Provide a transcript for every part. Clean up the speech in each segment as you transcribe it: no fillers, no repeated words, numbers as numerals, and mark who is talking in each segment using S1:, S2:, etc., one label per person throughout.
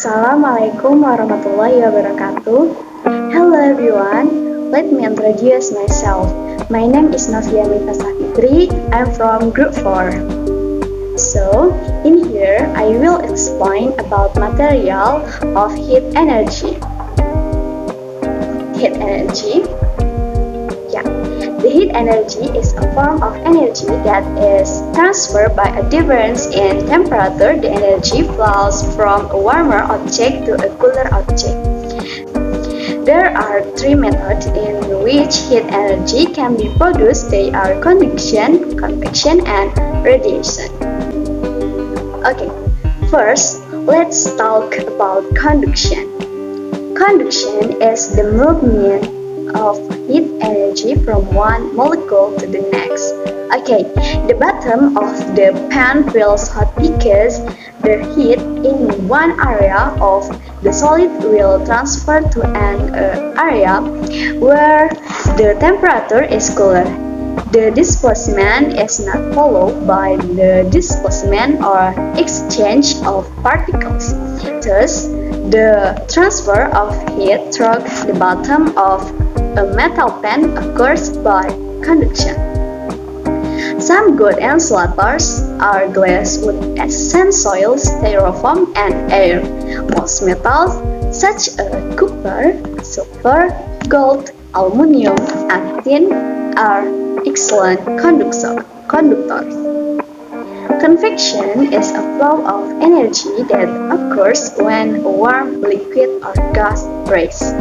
S1: Assalamualaikum warahmatullahi wabarakatuh. Hello everyone, let me introduce myself. My name is Novia Mita Safitri. I'm from Group 4. So, in here I will explain about material of heat energy. Heat energy. The heat energy is a form of energy that is transferred by a difference in temperature. The energy flows from a warmer object to a cooler object. There are three methods in which heat energy can be produced. They are conduction, convection, and radiation. Okay, first, let's talk about conduction. Conduction is the movement of heat energy from one molecule to the next. Okay, the bottom of the pan feels hot because the heat in one area of the solid will transfer to an area where the temperature is cooler. The displacement is not followed by the displacement or exchange of particles. Thus, the transfer of heat through the bottom of a metal pan occurs by conduction. Some good insulators are glass, wood, essence soil, styrofoam, and air. Most metals, such as copper, silver, gold, aluminum, and tin, are excellent conductors. Convection is a flow of energy that occurs when a warm liquid or gas breaks.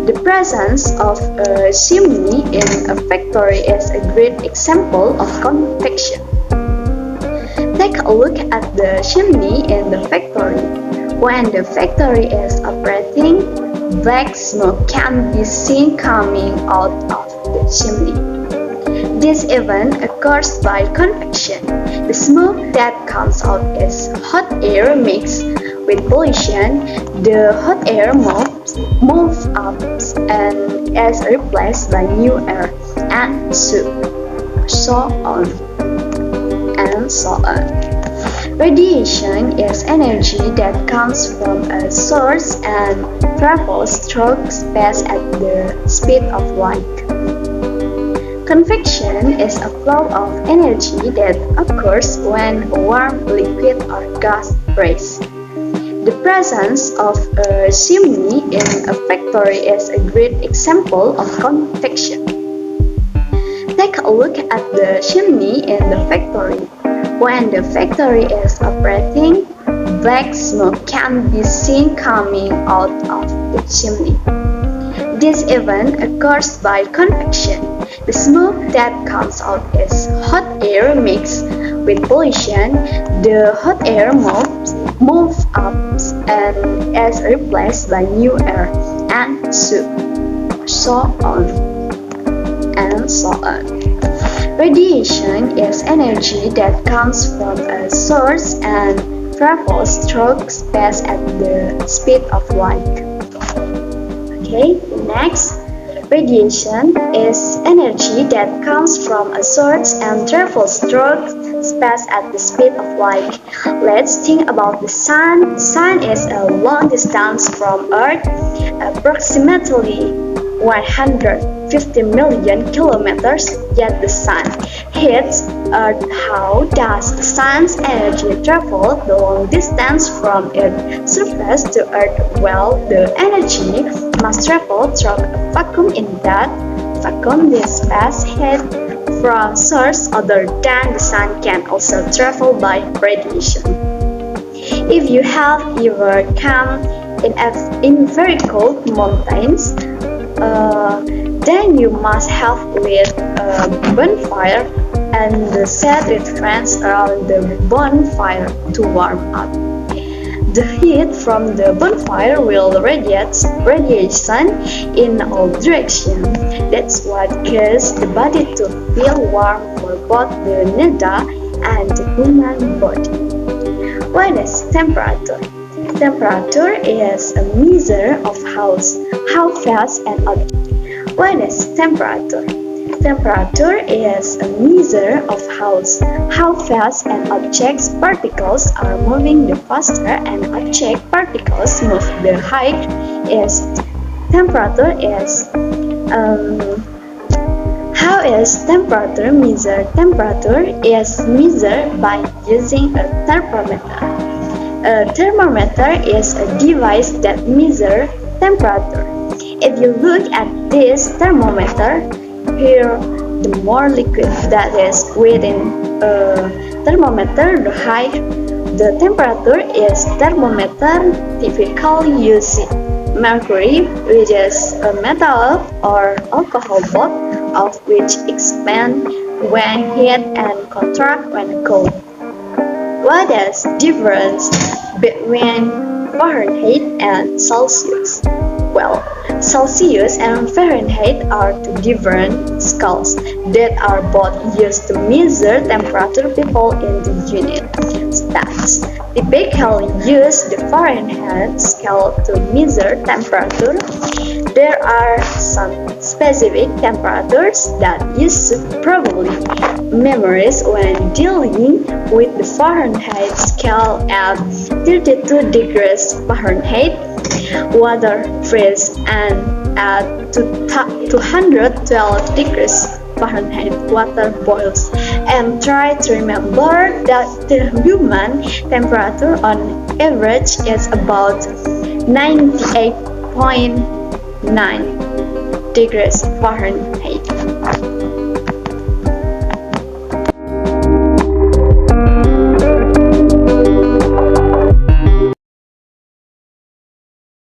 S1: The presence of a chimney in a factory is a great example of convection. Take a look at the chimney in the factory. When the factory is operating, black smoke can be seen coming out of the chimney. This event occurs by convection. The smoke that comes out is hot air mixed with pollution. The hot air moves up and is replaced by new air, and so on. Radiation is energy that comes from a source and travels through space at the speed of light. Convection is a flow of energy that occurs when a warm liquid or gas breaks. The presence of a chimney in a factory is a great example of convection. Take a look at the chimney in the factory. When the factory is operating, black smoke can be seen coming out of the chimney. This event occurs by convection. The smoke that comes out is hot air mixed with pollution. The hot air moves up and is replaced by new air, and so on. Radiation is energy that comes from a source and travels through space at the speed of light. Okay, next. Radiation is energy that comes from a source and travels through space at the speed of light. Let's think about the sun. The sun is a long distance from Earth, approximately 150 million kilometers, yet the sun hits Earth. How does the sun's energy travel the long distance from its surface to Earth? Well, the energy must travel through a vacuum. In that vacuum, the space heat from source other than the sun can also travel by radiation. If you have ever come in very cold mountains, then you must have lit a bonfire and sat with friends around the bonfire to warm up. The heat from the bonfire will radiate radiation in all directions. That's what causes the body to feel warm for both the Neda and the human body. What is temperature? Temperature is a measure of how fast an object. What is temperature? temperature is a measure of how fast an object's particles are moving. The faster an object particles move, the higher its temperature is. How is temperature measured? Temperature is measured by using a thermometer. A thermometer is a device that measures temperature. If you look at this thermometer, here the more liquid that is within a thermometer, the higher the temperature is. Thermometer typically uses mercury, which is a metal or alcohol, both of which expand when heat and contract when cold. What is the difference between Fahrenheit and Celsius? Well, Celsius and Fahrenheit are two different scales that are both used to measure temperature. People in the unit states typically use the Fahrenheit scale to measure temperature. There are some specific temperatures that you should probably memorize when dealing with the Fahrenheit scale. At 32 degrees Fahrenheit, water freezes, and at 212 degrees Fahrenheit, water boils. And try to remember that the human temperature on average is about 98.9 degrees Fahrenheit.